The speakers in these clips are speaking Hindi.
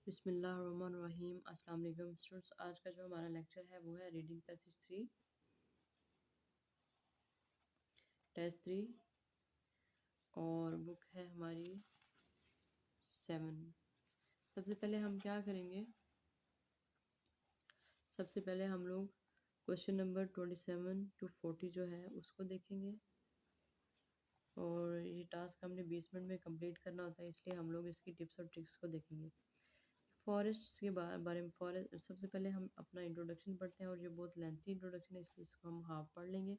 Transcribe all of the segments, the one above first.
बिस्मिल्लाहिर्रहमानिर्रहीम। अस्सलाम वालेकुम स्टूडेंट्स। आज का जो हमारा लेक्चर है वो है रीडिंग पैसेज 3 टेस्ट 3 और बुक है हमारी 7। सबसे पहले हम क्या करेंगे, सबसे पहले हम लोग क्वेश्चन नंबर 27 to 40 जो है उसको देखेंगे। और ये टास्क हमने 20 मिनट में कंप्लीट करना होता है, इसलिए हम लोग इसकी टिप्स और ट्रिक्स को देखेंगे। फॉरेस्ट के बारे में फॉरेस्ट सबसे पहले हम अपना इंट्रोडक्शन पढ़ते हैं और ये बहुत लेंथी इंट्रोडक्शन है, इसलिए इसको हम हाफ पढ़ लेंगे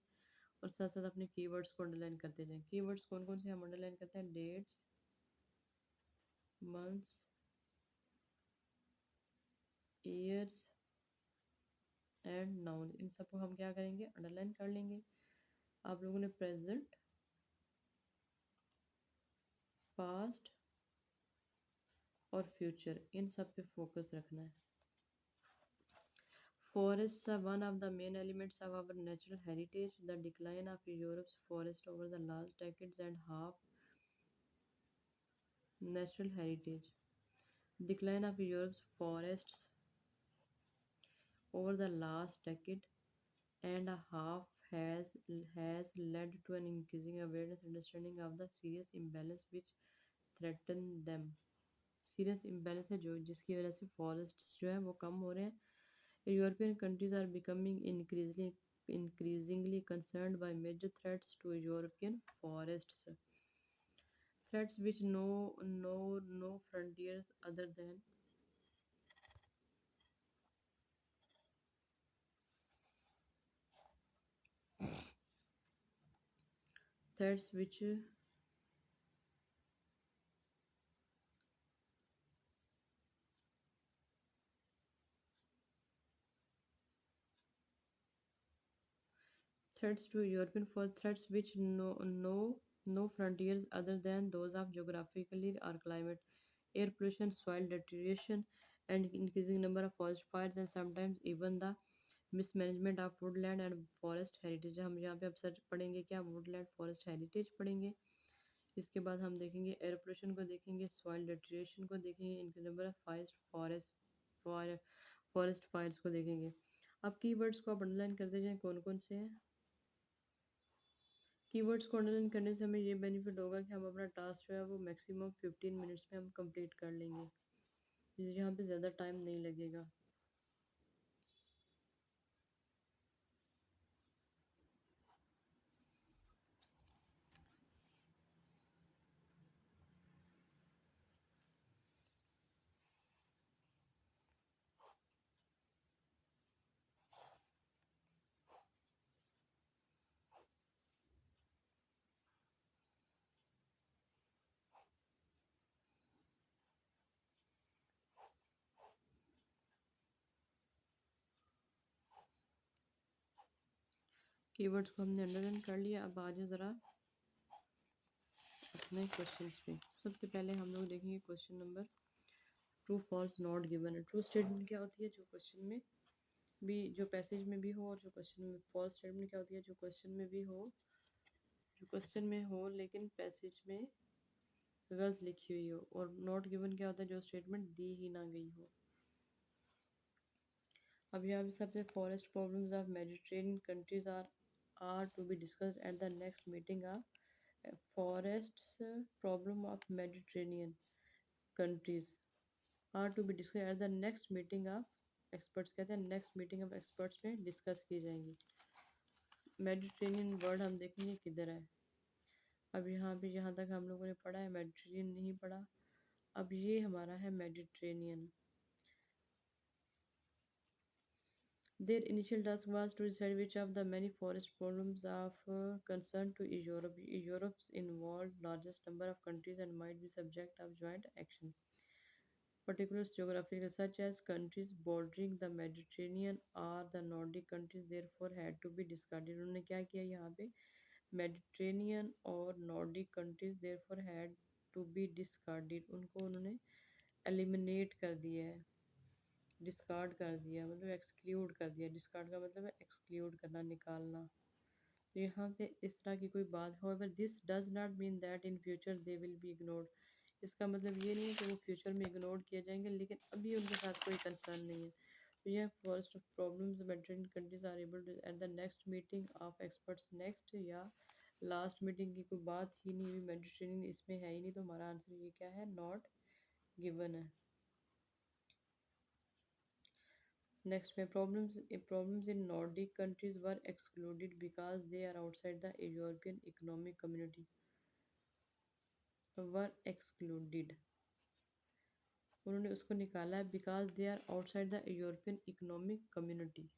और साथ साथ अपने कीवर्ड्स को अंडरलाइन करते जाएं। कीवर्ड्स कौन कौन से हम अंडरलाइन करते हैं? Dates, months, years and noun. इन सबको हम क्या करेंगे? अंडरलाइन कर लेंगे। आप लोगों ने प्रेजेंट, पास्ट और फ्यूचर इन सब पे फोकस रखना है। Forests are one of the main elements of our natural heritage. The decline of Europe's forest over the last decades and half natural heritage. Decline of Europe's forests over the last decade and a half has led to an increasing awareness and understanding of the serious imbalance which threaten them. Serious imbalance है जो जिसकी वजह से फॉरेस्ट्स जो है वो कम हो रहे हैं। European countries are becoming increasingly concerned by major threats to European forests. Threats which know no frontiers other than threats which threats to European for threats which no frontiers other than those of geographically or climate, air pollution, soil deterioration, and increasing number of forest fires, and sometimes even the mismanagement of woodland and forest heritage। हम यहाँ पे अब सर्च पढ़ेंगे क्या? woodland forest heritage पढ़ेंगे। इसके बाद हम देखेंगे एयर पोल्यूशन को, देखेंगे सॉइल डिटेरियोरेशन को, देखेंगे इनके नंबर ऑफ फॉरेस्ट फायर्स को देखेंगे। अब कीवर्ड्स को आप अंडरलाइन करते जाएं कौन कौन से हैं। कीवर्ड्स को अंडरलाइन करने से हमें ये बेनिफिट होगा कि हम अपना टास्क जो है वो मैक्सिमम 15 मिनट्स में हम कंप्लीट कर लेंगे, यहाँ पे ज़्यादा टाइम नहीं लगेगा। कीवर्ड्स को हमने अंडरलाइन कर लिया। अब आ जाओ ज़रा अपने क्वेश्चंस पे। सबसे पहले हम लोग देखेंगे question number true false not given है। ट्रू स्टेटमेंट क्या होती है? जो क्वेश्चन में भी, जो पैसेज में भी हो, और जो क्वेश्चन में। फॉल्स स्टेटमेंट क्या होती है? जो क्वेश्चन में भी हो, जो क्वेश्चन में हो लेकिन पैसेज में गलत लिखी हुई हो। और नॉट गिवन क्या होता है? जो स्टेटमेंट दी ही ना गई हो। अब यहाँ पे सबसे forest problems of Mediterranean countries are to be discussed at the next meeting of forests problem of Mediterranean countries are to be discuss at the next meeting of experts. कहते हैं नेक्स्ट मीटिंग ऑफ एक्सपर्ट्स में डिस्कस की जाएंगी। मेडिटेरेनियन वर्ड हम देखेंगे किधर है। अब यहाँ पे जहाँ तक हम लोगों ने पढ़ा है मेडिटेरेनियन नहीं पढ़ा। अब ये हमारा है Mediterranean. Their initial task was to decide which of the many forest problems of concern to Europe. Europe's involved largest number of countries and might be subject of joint action. Particular geographical such as countries bordering the Mediterranean or the Nordic countries therefore had to be discarded. उन्होंने क्या किया यहाँ पे? Mediterranean और Nordic countries therefore had to be discarded, उनको उन्होंने eliminate कर दिया है, डिस्कार्ड कर दिया, मतलब एक्सक्लूड कर दिया। डिस्कार्ड का मतलब है एक्सक्लूड करना, निकालना। तो यहाँ पे इस तरह की कोई बात, however this does not mean that in future they will be ignored. इसका मतलब ये नहीं है कि वो फ्यूचर में इग्नोर किए जाएंगे, लेकिन अभी उनके साथ कोई कंसर्न नहीं है। तो यह first problems Mediterranean countries are able to at the next meeting of experts next, या लास्ट मीटिंग की कोई बात ही नहीं हुई, मेडिटेरियन इसमें है ही नहीं, तो हमारा आंसर ये क्या है, नॉट गिवन है। नेक्स्ट में problems in Nordic countries were excluded because they are outside the European Economic Community, were excluded, उन्होंने उसको निकाला है because they are outside the European economic community.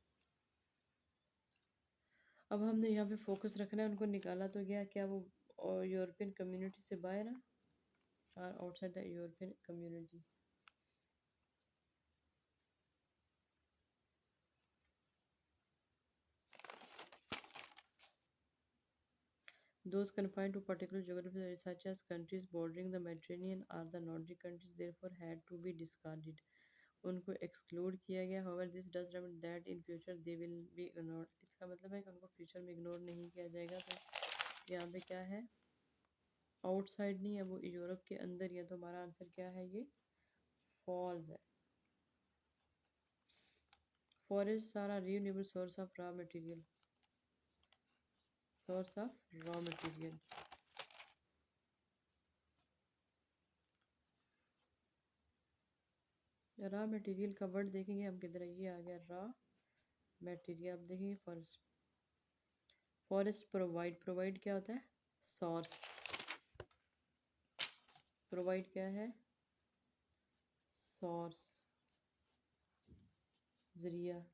अब हमने यहाँ पे फोकस रखना है, उनको निकाला तो गया, क्या वो यूरोपियन कम्युनिटी से बाहर है, are outside the European community. Those confined to particular geographies such as countries bordering the Mediterranean or the Nordic countries therefore had to be discarded, उनको एक्सक्लूड किया गया। however this does not mean that in future they will be ignored, इसका मतलब है कि उनको फ्यूचर में इग्नोर नहीं किया जाएगा। तो यहाँ पे क्या है, आउटसाइड नहीं है, वो यूरोप के अंदर ही है, तो हमारा आंसर क्या है, ये फॉल्स है। Forest are renewable source of raw material, source of raw material. Raw material का वर्ड देखेंगे हम किधर है, ये आ गया रॉ मटेरियल। अब देखेंगे फॉरेस्ट, फॉरेस्ट प्रोवाइड, प्रोवाइड क्या होता है, सोर्स, प्रोवाइड क्या है, सोर्स, जरिया।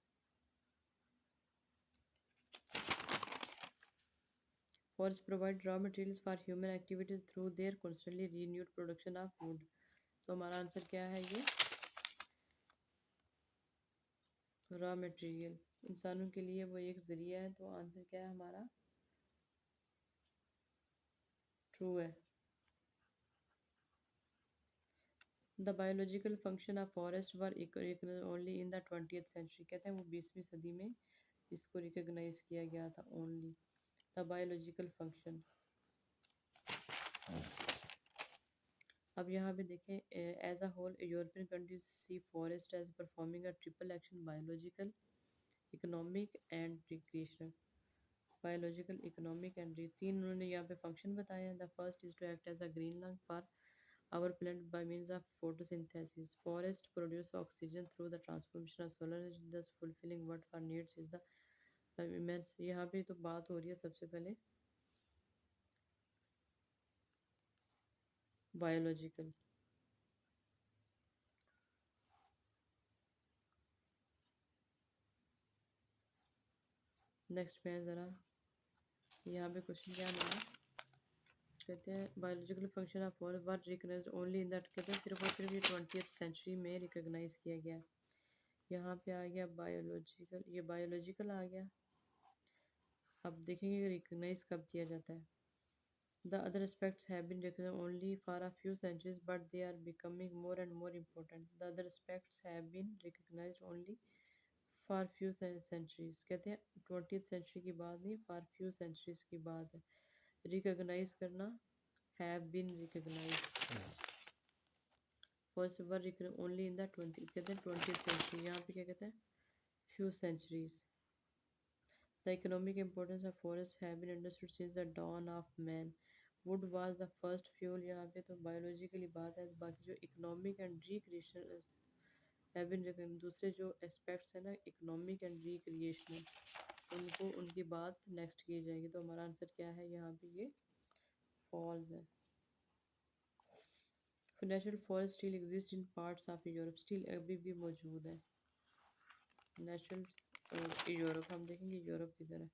Forests provide raw materials for human activities through their constantly renewed production of wood, तो हमारा आंसर क्या है, ये रॉ मटेरियल। इंसानों के लिए वो एक जरिया है, तो आंसर क्या है हमारा, ट्रू है। The biological function of forest were only in the 20th century, कहते हैं वो 20वीं सदी में इसको रिकॉग्नाइज किया गया था, ओनली द बायोलॉजिकल फंक्शन। अब यहाँ पे देखें, as a whole European countries see forest as performing a triple action, biological, economic and recreational, biological, economic and तीन उन्होंने यहाँ पे फंक्शन बताए हैं। The first is to act as a green lung for our plant by means of photosynthesis. Forest produce oxygen through the transformation of solar energy, thus fulfilling what our needs is the immense। यहाँ पे तो बात हो रही है सबसे पहले बायोलॉजिकल। नेक्स्ट पे है ज़रा, यहाँ पे क्वेश्चन क्या मिला, कहते हैं biological function of forest were recognised only in that, कहते हैं सिर्फ और सिर्फ ये 20th सेंचुरी में रिकग्नाइज किया गया। यहाँ पे आ गया बायोलॉजिकल, ये बायोलॉजिकल आ गया। अब देखेंगे रिकग्नाइज कब किया जाता है। The other aspects have been recognized only for a few centuries, but they are becoming more and more important. The other aspects have been recognized only for few centuries, कहते हैं 20th सेंचुरी की बात नहीं, for few centuries की बात है। रिकॉग्नाइज करना, have been recognized, first were recognized only in the 20, कहते हैं 20th century, यहाँ पे क्या कहते हैं, few centuries। The economic importance of forests have been understood since the dawn of man. Wood was the first fuel, यहाँ पे तो बायोलॉजिकली बात है, बाकी जो economic and recreational have been, दूसरे जो एस्पेक्ट्स है ना इकोनॉमिक एंड रिक्रिएशनल, उनको उनकी बात नेक्स्ट की जाएगी। तो हमारा आंसर क्या है, यहाँ पे ये फॉल्स है। Natural forest still exist in parts of Europe, still अभी भी मौजूद है नेचुरल यूरोप। हम देखेंगे यूरोप की तरह,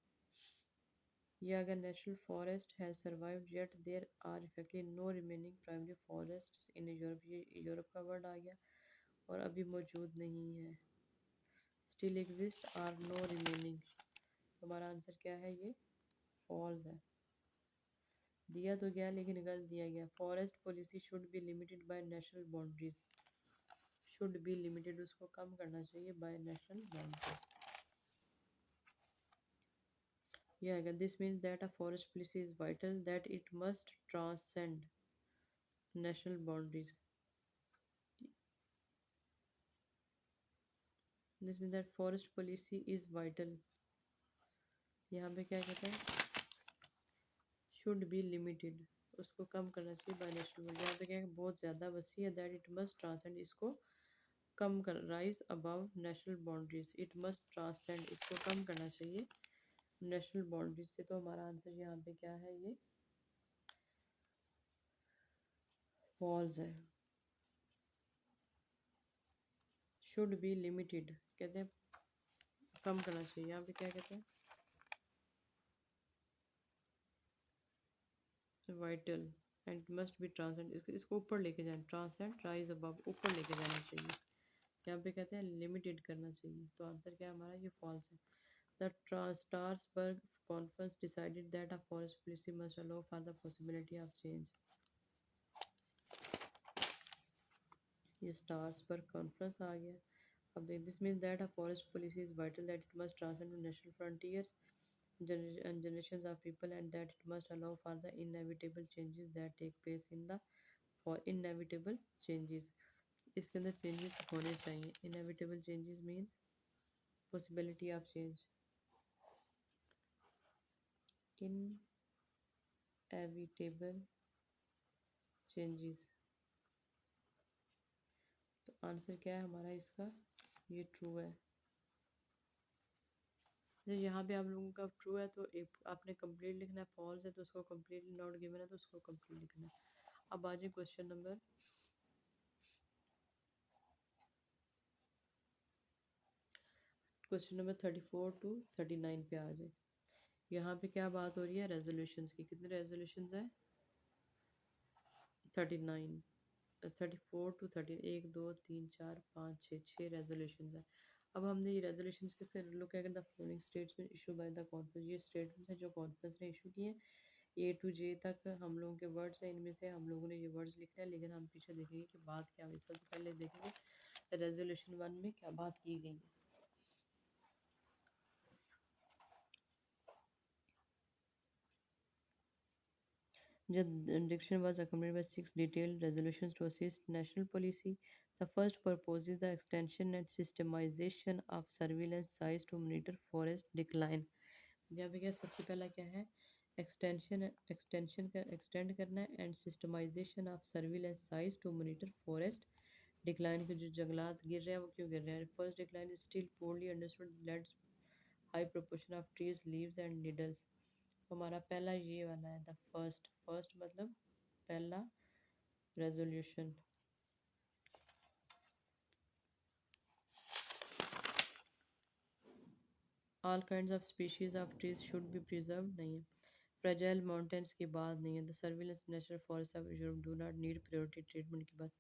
ये अगर national forest has survived yet there are effectively no remaining primary forests in Europe, ये यूरोप का वर्ड आ गया, और अभी मौजूद नहीं है, still exist are no remaining, हमारा आंसर क्या है, ये फॉल्स है। दिया तो गया लेकिन गलत दिया गया। Forest policy should be limited by national boundaries, should be limited, उसको कम करना चाहिए by national boundaries. Yeah, again, this means that a forest policy is vital, that it must transcend national boundaries. This means that forest policy is vital. यहाँ पे क्या कहता है, शुड बी लिमिटेड, उसको कम करना चाहिए बाय नेशनल बोर्ड। यहाँ पे क्या है, बहुत ज़्यादा वसी है, दैट इट मस्ट ट्रांसेंड, इसको कम कर, rise above national boundaries, it must transcend, इसको कम करना चाहिए नेशनल बाउंड्रीज से। तो हमारा आंसर यहाँ पे क्या है, ये फॉल्स है। शुड बी लिमिटेड कहते हैं कम करना चाहिए, यहाँ पे क्या कहते हैं, vital and must be transcend, इसको ऊपर लेके जाना, ट्रांसेंड राइज अबव, ऊपर लेके जाना चाहिए। यहाँ पे कहते हैं लिमिटेड करना चाहिए, तो आंसर क्या है हमारा, ये फॉल्स है। The Strasbourg conference decided that a forest policy must allow for the possibility of change. ये Strasbourg conference आ गया। अब देख, this means that a forest policy is vital, that it must transcend national frontiers and generations of people, and that it must allow for the inevitable changes that take place in the for inevitable changes, इसके अंदर changes होने चाहिए। Inevitable changes means possibility of change, inevitable changes। तो आंसर क्या है हमारा इसका, ये ट्रू है। तो यहाँ पे आप लोगों का ट्रू है तो एक आपने कंप्लीट लिखना है, फॉल्स है तो उसको कंप्लीटली नॉट गिवन है तो उसको कंप्लीट लिखना है। अब आ जाए क्वेश्चन नंबर 34 to 39 पे आ जाए। यहाँ पे क्या बात हो रही है, रेजोल्यूशंस की। कितने रेजोल्यूशंस हैं, 39, 34 to 30, 1 2 3 4 5 6 रेजोल्यूशंस हैं। अब हमने ये रेजोल्यूशंस किससे look at the following statement issue by the conference, ये स्टेटमेंट्स हैं जो कॉन्फ्रेंस ने इशू किए हैं। A to J तक हम लोगों के वर्ड्स हैं, इनमें से हम लोगों ने ये वर्ड्स लिखे हैं, लेकिन हम पीछे देखेंगे कि बात क्या हुई। सबसे पहले देखेंगे रेजोल्यूशन 1 में क्या बात की गई है। The dictation was accompanied by 6 detailed resolutions to assist national policy. The first proposes the extension and systemization of surveillance sites to monitor forest decline. यहाँ पे क्या सबसे पहला क्या है, एक्सटेंड करना है and systemization of surveillance sites to monitor forest decline, के जो जंगलात गिर रहे हैं वो क्यों गिर रहे हैं। First decline is still poorly understood, let's high proportion of trees leaves and needles. तो हमारा पहला ये वाला है, द फर्स्ट, फर्स्ट मतलब पहला resolution. All kind of species of trees should be preserve, नहीं है। फ्रेजाइल माउंटेन्स की बात नहीं है। The surveillance national forest of Europe do not need priority treatment की बात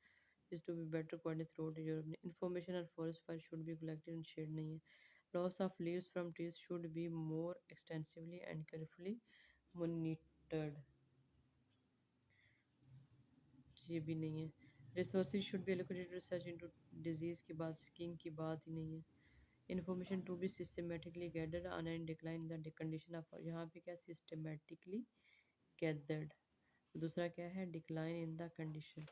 is to be better coordinate throughout Europe. Information on forest fire should be collected and shared, नहीं है। Loss of leaves from trees should be more extensively and carefully monitored, ये भी नहीं है। Resources should be allocated to research into disease की बात, स्कीइंग की बात ही नहीं है। Information to be systematically gathered on and decline the condition of, यहाँ पे क्या सिस्टमेटिकली गैदर्ड। दूसरा क्या है, डिक्लाइन इन द कंडीशन।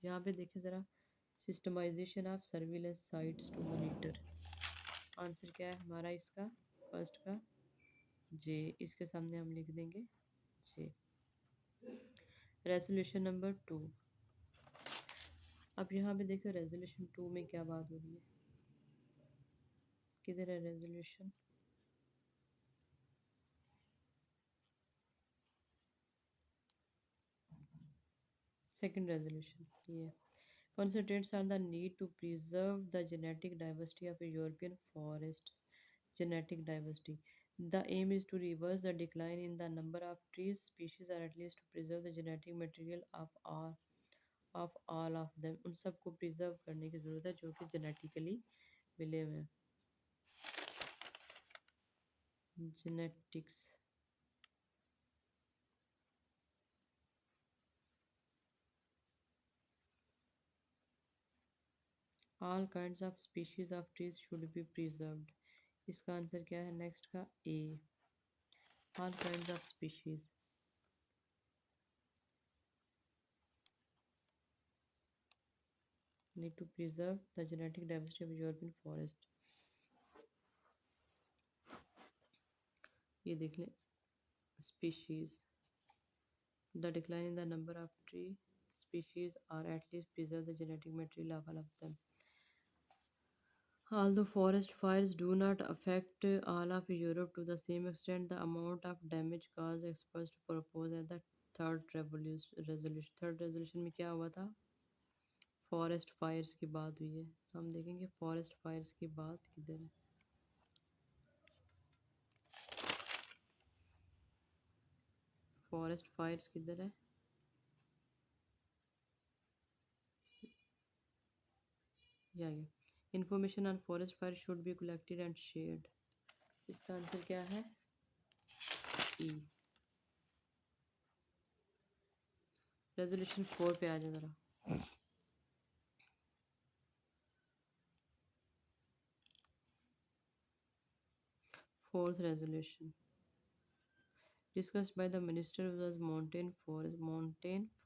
यहाँ पे देखिए ज़रा, systemization of surveillance sites to monitor. Answer क्या है हमारा इसका, फर्स्ट का जे, इसके सामने हम लिख देंगे जे। रेजोल्यूशन नंबर 2, अब यहाँ पे देखो रेजोल्यूशन 2 में क्या बात हो रही है, किधर है रेजोल्यूशन, सेकंड रेजोल्यूशन ये concentrates on the need to preserve the genetic diversity of a European forest. Genetic diversity. The aim is to reverse the decline in the number of trees species, or at least to preserve the genetic material of all of them. उन सबको preserve करने की ज़रूरत है जो कि genetically मिले हुए हैं। Genetics. All kinds of species of trees should be preserved. इसका आंसर क्या है नेक्स्ट का, ए। All kinds of species. Need to preserve the genetic diversity of European forest. ये देख लें species. The decline in the number of tree species or at least preserve the genetic material of all of them. Although forest fires do not affect all of Europe to the same extent, the amount of damage caused experts to propose at the resolution. Third resolution में क्या हुआ था? फॉरेस्ट फायर्स की बात हुई है, तो हम देखेंगे फॉरेस्ट फायर्स की बात किधर है। फॉरेस्ट फायर्स किधर है? या ये information on forest fire should be collected and shared. इसका आंसर क्या है? ई। रेजोल्यूशन 4 पे आ जाए ज़रा। Fourth resolution discussed by the minister was mountain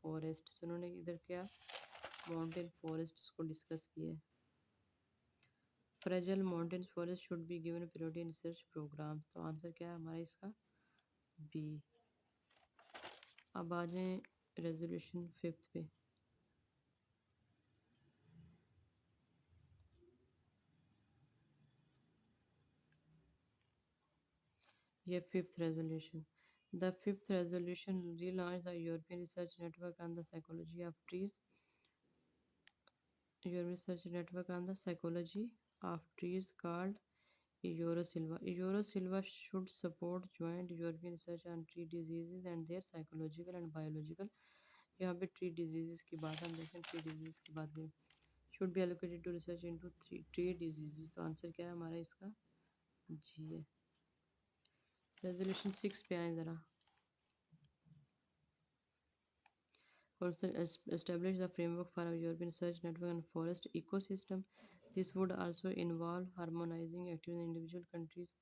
forest. उन्होंने इधर क्या माउंटेन फॉरेस्ट्स को डिस्कस किया है। Fragile mountain forest should be given priority in research programmes. तो आंसर क्या है हमारा इसका? बी। अब आ जाएं रेजोल्यूशन 5 पे। ये fifth resolution. The fifth resolution relaunched the European Research Network on the Psychology of Trees. European Research Network on the Psychology of Trees called Eurosilva. Eurosilva should support joint European research on tree diseases and their psychological and biological. यहाँ पे ट्री डिजीज़ की बात हम देखें, ट्री डिजीज़ की बात करें, should be allocated to research into tree disease. तो आंसर क्या है हमारा इसका? जी है। रेजोल्यूशन 6 पे आए ज़रा। Also establish the framework for a European research network and forest ecosystem. This would also involve harmonizing activities in individual countries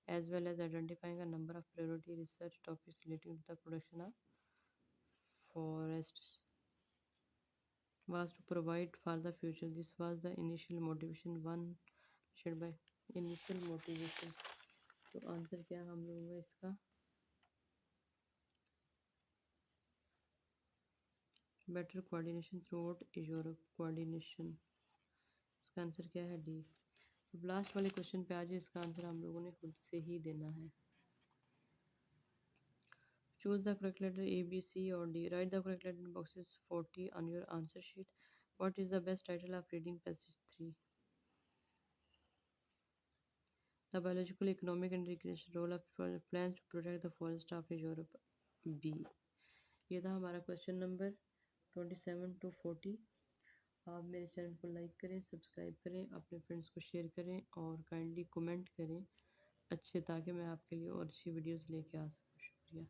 as well as identifying a number of priority research topics relating to the production of forests. Was to provide for the future. This was the initial motivation one shared by initial motivation. तो आंसर क्या हम लोगों का इसका? Better coordination through out Europe. Coordination, इसका आंसर क्या है? डी। अब लास्ट वाले क्वेश्चन पे आज इसका आंसर हम लोगों ने खुद से ही देना है। Choose the correct letter A B C और D. Write the correct letter in boxes 40 on your answer sheet. What is the best title of reading passage 3? The biological, economic and recreational role of plants to protect the forest of Europe. B। ये था हमारा क्वेश्चन नंबर 27 to 40। आप मेरे चैनल को लाइक करें, सब्सक्राइब करें, अपने फ्रेंड्स को शेयर करें और काइंडली कमेंट करें अच्छे, ताकि मैं आपके लिए और अच्छी वीडियोस लेके आ सकूँ। शुक्रिया।